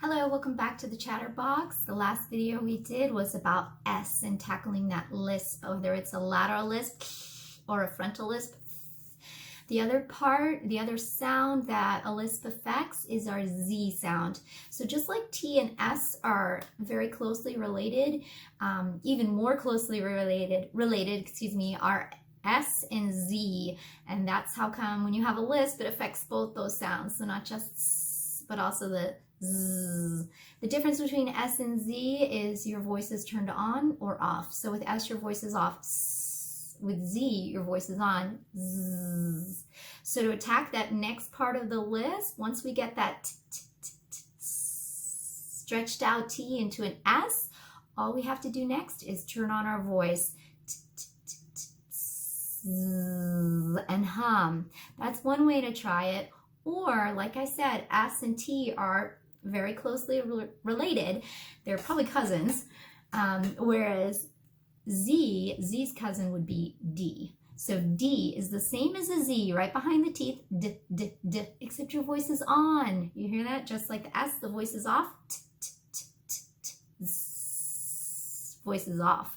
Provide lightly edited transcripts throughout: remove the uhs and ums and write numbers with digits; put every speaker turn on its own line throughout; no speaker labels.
Hello, welcome back to the Chatterbox. The last video we did was about S and tackling that lisp, whether it's a lateral lisp or a frontal lisp. The other sound that a lisp affects is our Z sound. So just like T and S are very closely related, even more closely related, are S and Z. And that's how come when you have a lisp, it affects both those sounds. So not just S, but also the Z. The difference between S and Z is your voice is turned on or off. So with S, your voice is off. With Z, your voice is on. Z. So to attack that next part of the lisp, once we get that stretched out T into an S, all we have to do next is turn on our voice and hum. That's one way to try it. Or, like I said, S and T are very closely related. They're probably cousins, whereas Z's cousin would be D. So D is the same as a Z, right behind the teeth, D, D, D, except your voice is on. You hear that? Just like the S, the voice is off, T, T, T, T, T, Z, voice is off.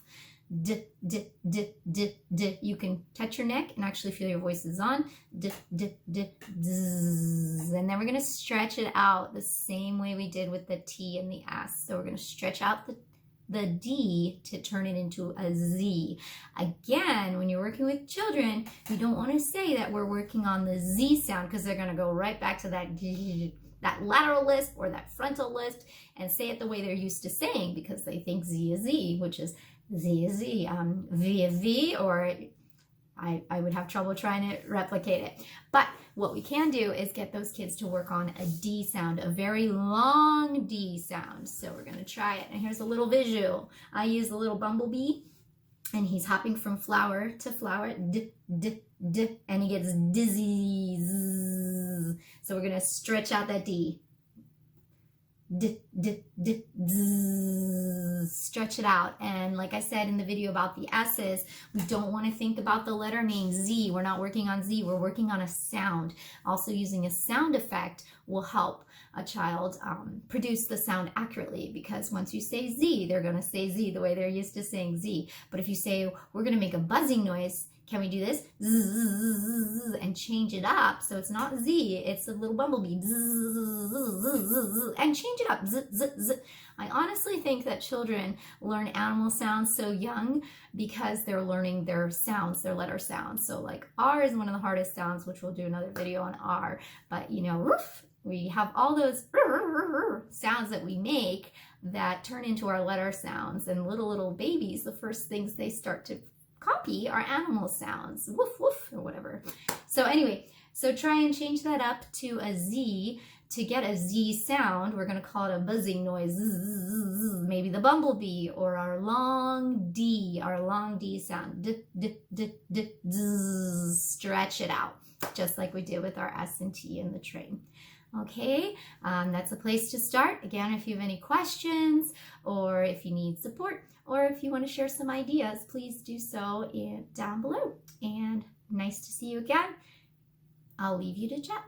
D, D, D, D, D. You can touch your neck and actually feel your voice is on. D, D, D, Z. And then we're going to stretch it out the same way we did with the T and the S. So we're going to stretch out the D to turn it into a Z. Again, when you're working with children, you don't want to say that we're working on the Z sound because they're going to go right back to that lateral lisp or that frontal lisp and say it the way they're used to saying because they think Z is Z, which is Z is Z, V is V, or I would have trouble trying to replicate it. But what we can do is get those kids to work on a D sound, a very long D sound. So we're going to try it. And here's a little visual. I use the little bumblebee, and he's hopping from flower to flower, D, D, D, and he gets dizzy. Zzz. So we're going to stretch out that D. D, D, D, Z, stretch it out. And like I said in the video about the S's, we don't want to think about the letter name Z. We're not working on Z, we're working on a sound. Also using a sound effect will help a child produce the sound accurately, because once you say Z, they're going to say Z the way they're used to saying Z. But if you say, we're going to make a buzzing noise, can we do this? Zzz, and change it up so it's not Z, it's a little bumblebee. Zzz, and change it up. Z, z, z. I honestly think that children learn animal sounds so young because they're learning their sounds, their letter sounds. So like R is one of the hardest sounds, which we'll do another video on R. But you know, roof, we have all those sounds that we make that turn into our letter sounds. And little babies, the first things they start to copy are animal sounds, woof woof or whatever. So anyway, so try and change that up to a Z. To get a Z sound, we're going to call it a buzzing noise, maybe the bumblebee, or our long D sound, D, D, D, D, Z, stretch it out, just like we did with our S and T in the train. Okay, that's a place to start. Again, if you have any questions, or if you need support, or if you want to share some ideas, please do so down below. And nice to see you again. I'll leave you to chat.